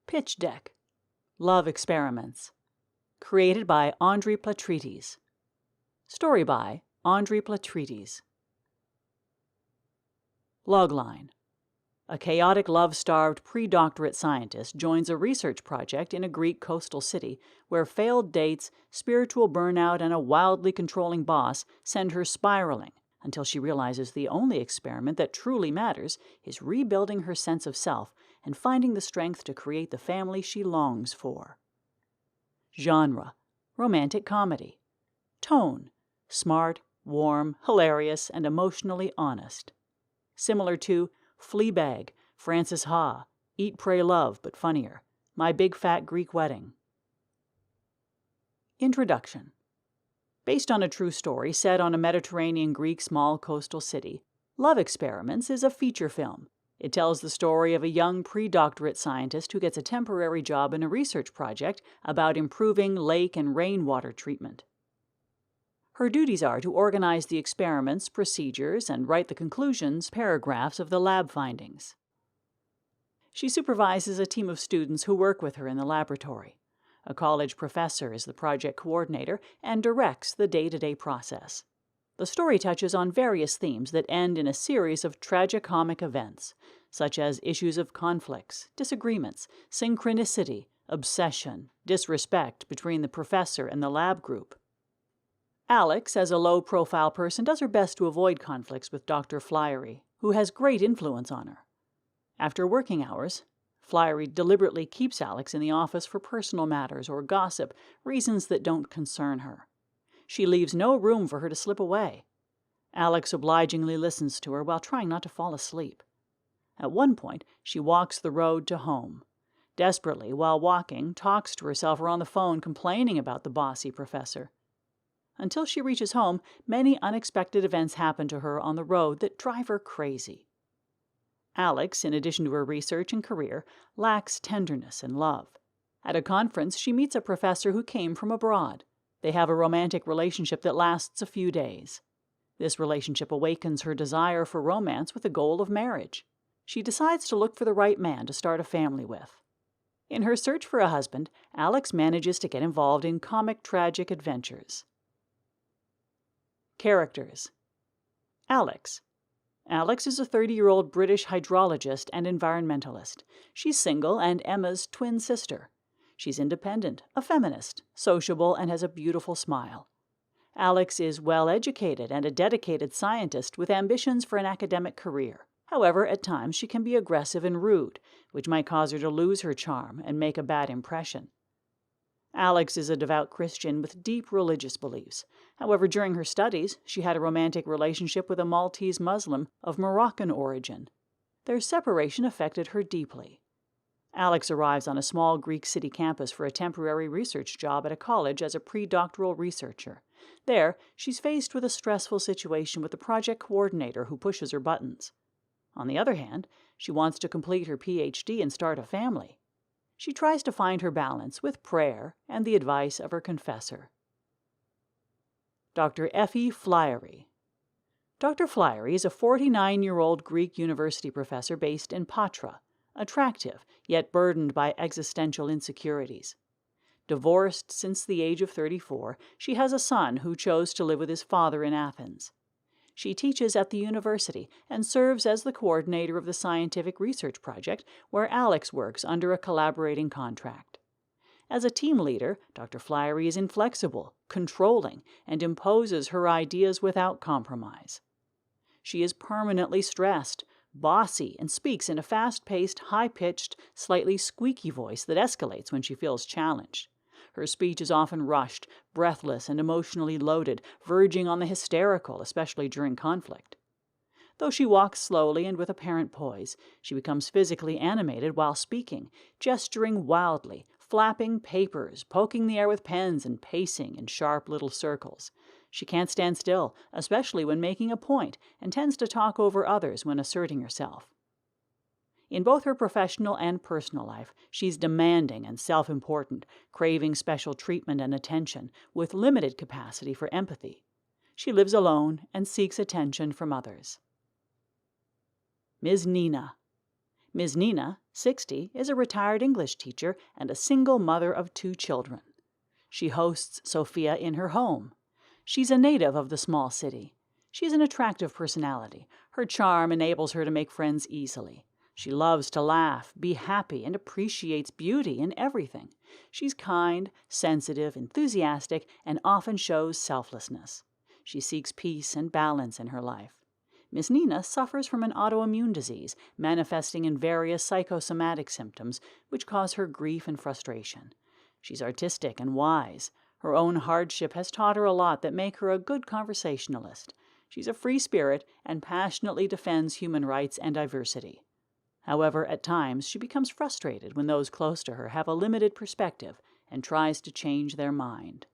Pitch Deck. Love Experiments. Created by Andry Platrites. Story by Andry Platrites. Logline. A chaotic, love-starved pre-doctorate scientist joins a research project in a Greek coastal city where failed dates, spiritual burnout, and a wildly controlling boss send her spiraling until she realizes the only experiment that truly matters is rebuilding her sense of self and finding the strength to create the family she longs for. Genre: romantic comedy. Tone: smart, warm, hilarious, and emotionally honest. Similar to Fleabag, Frances Ha, Eat, Pray, Love, but funnier, My Big Fat Greek Wedding. Introduction. Based on a true story set on a Mediterranean Greek small coastal city, Love Experiments is a feature film. It tells the story of a young pre-doctorate scientist who gets a temporary job in a research project about improving lake and rainwater treatment. Her duties are to organize the experiments, procedures, and write the conclusions paragraphs of the lab findings. She supervises a team of students who work with her in the laboratory. A college professor is the project coordinator and directs the day-to-day process. The story touches on various themes that end in a series of tragicomic events, such as issues of conflicts, disagreements, synchronicity, obsession, disrespect between the professor and the lab group. Alex, as a low-profile person, does her best to avoid conflicts with Dr. Flyy, who has great influence on her. After working hours, Flyy deliberately keeps Alex in the office for personal matters or gossip, reasons that don't concern her. She leaves no room for her to slip away. Alex obligingly listens to her while trying not to fall asleep. At one point, she walks the road to home. Desperately, while walking, talks to herself or on the phone complaining about the bossy professor. Until she reaches home, many unexpected events happen to her on the road that drive her crazy. Alex, in addition to her research and career, lacks tenderness and love. At a conference, she meets a professor who came from abroad. They have a romantic relationship that lasts a few days. This relationship awakens her desire for romance with the goal of marriage. She decides to look for the right man to start a family with. In her search for a husband, Alex manages to get involved in comic tragic adventures. Characters. Alex. Alex is a 30-year-old British hydrologist and environmentalist. She's single and Emma's twin sister. She's independent, a feminist, sociable, and has a beautiful smile. Alex is well-educated and a dedicated scientist with ambitions for an academic career. However, at times she can be aggressive and rude, which might cause her to lose her charm and make a bad impression. Alex is a devout Christian with deep religious beliefs. However, during her studies, she had a romantic relationship with a Maltese Muslim of Moroccan origin. Their separation affected her deeply. Alex arrives on a small Greek city campus for a temporary research job at a college as a pre-doctoral researcher. There, she's faced with a stressful situation with the project coordinator who pushes her buttons. On the other hand, she wants to complete her PhD and start a family. She tries to find her balance with prayer and the advice of her confessor. Dr. Flyy. Dr. Flyy is a 49-year-old Greek university professor based in Patra, attractive, yet burdened by existential insecurities. Divorced since the age of 34, she has a son who chose to live with his father in Athens. She teaches at the university and serves as the coordinator of the scientific research project where Alex works under a collaborating contract. As a team leader, Dr. Flyy is inflexible, controlling, and imposes her ideas without compromise. She is permanently stressed, bossy, and speaks in a fast-paced, high-pitched, slightly squeaky voice that escalates when she feels challenged. Her speech is often rushed, breathless, and emotionally loaded, verging on the hysterical, especially during conflict. Though she walks slowly and with apparent poise, she becomes physically animated while speaking, gesturing wildly, flapping papers, poking the air with pens, and pacing in sharp little circles. She can't stand still, especially when making a point, and tends to talk over others when asserting herself. In both her professional and personal life, she's demanding and self-important, craving special treatment and attention, with limited capacity for empathy. She lives alone and seeks attention from others. Ms. Nenah. Ms. Nenah, 60, is a retired English teacher and a single mother of 2 children. She hosts Sophia in her home. She's a native of the small city. She's an attractive personality. Her charm enables her to make friends easily. She loves to laugh, be happy, and appreciates beauty in everything. She's kind, sensitive, enthusiastic, and often shows selflessness. She seeks peace and balance in her life. Ms. Nenah suffers from an autoimmune disease, manifesting in various psychosomatic symptoms, which cause her grief and frustration. She's artistic and wise. Her own hardship has taught her a lot that make her a good conversationalist. She's a free spirit and passionately defends human rights and diversity. However, at times, she becomes frustrated when those close to her have a limited perspective and tries to change their mind.